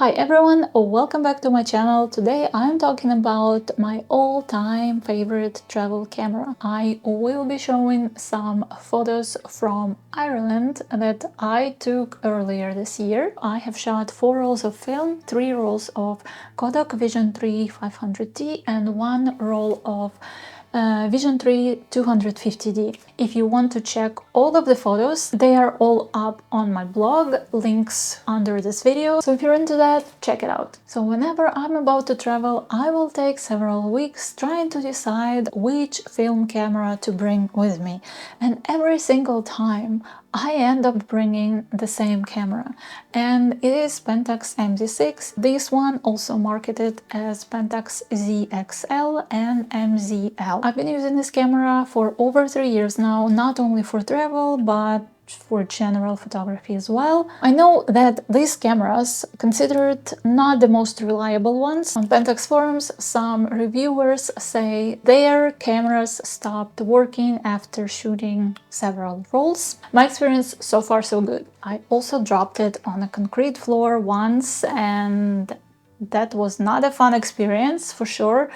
Hi everyone, welcome back to my channel. Today I'm talking about my all-time favorite travel camera. I will be showing some photos from Ireland that I took earlier this year. I have shot 4 rolls of film, 3 rolls of Kodak Vision 3 500D and 1 roll of Vision 3 250D. If you want to check all of the photos, they are all up on my blog, links under this video. So if you're into that, check it out. So whenever I'm about to travel, I will take several weeks trying to decide which film camera to bring with me. And every single time I end up bringing the same camera, and it is Pentax MZ-6. This one also marketed as Pentax ZXL and MZL. I've been using this camera for over 3 years now, not only for travel but for general photography as well. I know that these cameras considered not the most reliable ones. On Pentax forums, some reviewers say their cameras stopped working after shooting several rolls. My experience so far so good. I also dropped it on a concrete floor once and that was not a fun experience for sure,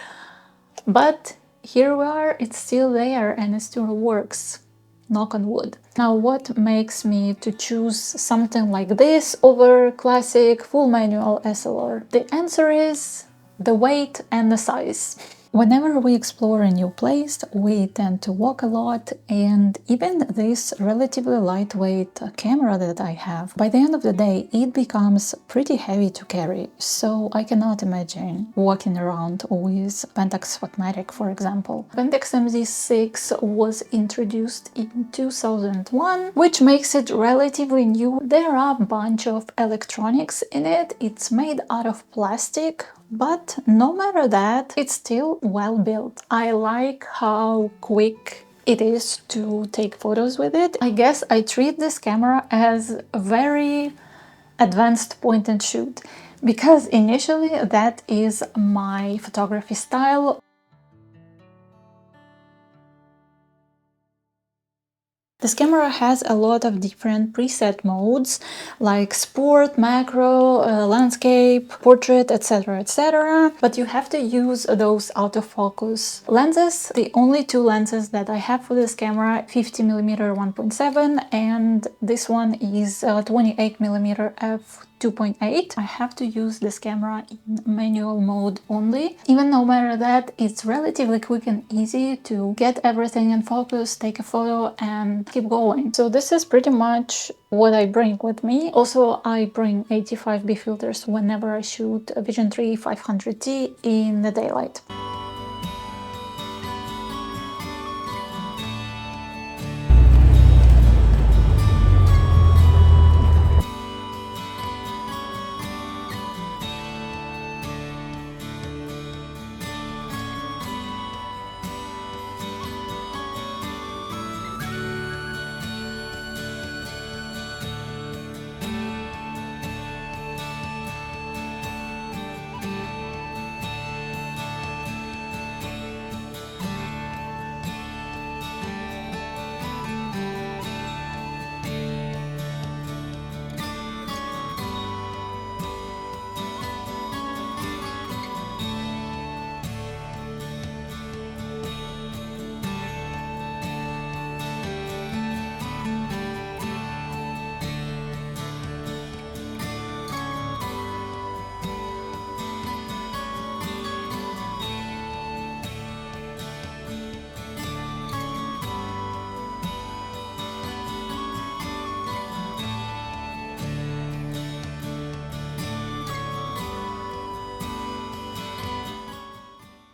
but here we are, it's still there and it still works. Knock on wood. Now, what makes me to choose something like this over classic full manual SLR? The answer is the weight and the size. Whenever we explore a new place, we tend to walk a lot, and even this relatively lightweight camera that I have, by the end of the day, it becomes pretty heavy to carry. So I cannot imagine walking around with Pentax Spotmatic, for example. Pentax MZ-6 was introduced in 2001, which makes it relatively new. There are a bunch of electronics in it. It's made out of plastic, but no matter that, it's still well built. I like how quick it is to take photos with it. I guess I treat this camera as a very advanced point and shoot, because initially that is my photography style. This camera has a lot of different preset modes like sport, macro, landscape, portrait, etc, etc. But you have to use those autofocus lenses. The only 2 lenses that I have for this camera, 50mm 1.7 and this one is 28mm f2.8. I have to use this camera in manual mode only. Even no matter that, it's relatively quick and easy to get everything in focus, take a photo and keep going. So this is pretty much what I bring with me. Also, I bring 85B filters whenever I shoot a Vision 3 500D in the daylight.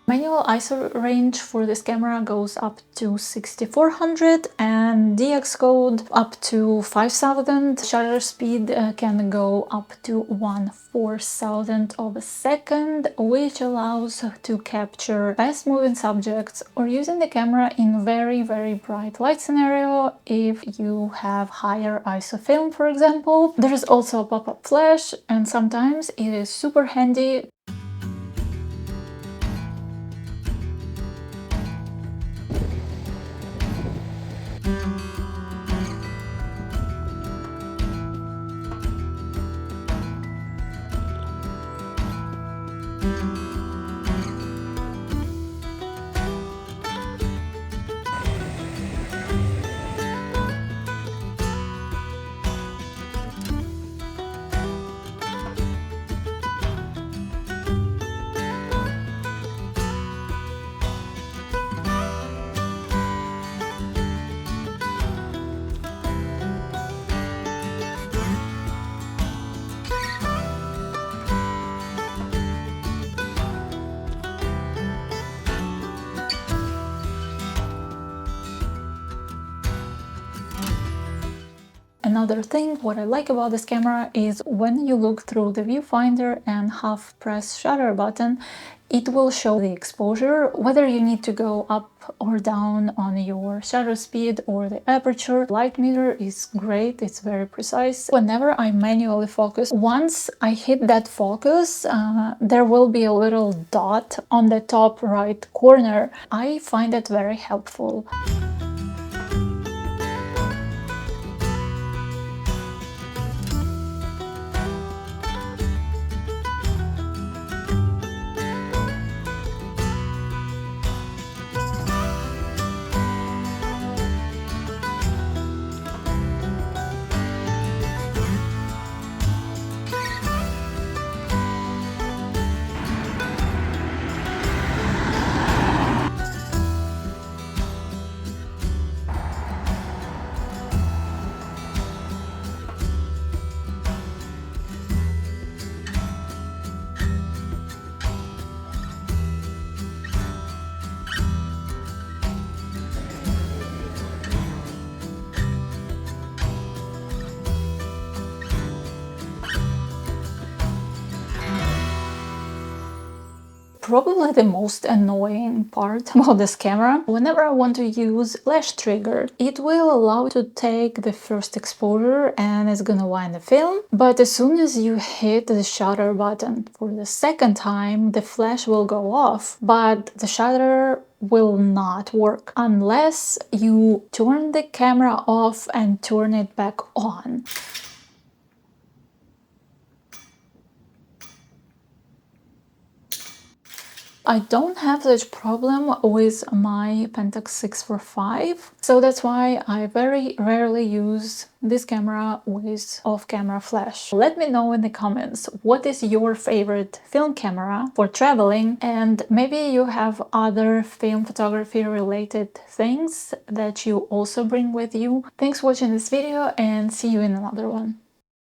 Manual ISO range for this camera goes up to 6400 and DX code up to 5000. Shutter speed can go up to 1/4000 of a second, which allows to capture fast moving subjects or using the camera in very bright light scenario if you have higher ISO film, for example. There is also a pop-up flash and sometimes it is super handy. Another thing, what I like about this camera is when you look through the viewfinder and half press shutter button, it will show the exposure, whether you need to go up or down on your shutter speed or the aperture. Light meter is great, it's very precise. Whenever I manually focus, once I hit that focus, there will be a little dot on the top right corner. I find it very helpful. Probably the most annoying part about this camera, whenever I want to use flash trigger, it will allow you to take the first exposure and it's gonna wind the film, but as soon as you hit the shutter button for the second time, the flash will go off, but the shutter will not work unless you turn the camera off and turn it back on. I don't have such problem with my Pentax 6 for 5, so that's why I very rarely use this camera with off-camera flash. Let me know in the comments what is your favorite film camera for traveling, and maybe you have other film photography related things that you also bring with you. Thanks for watching this video and see you in another one.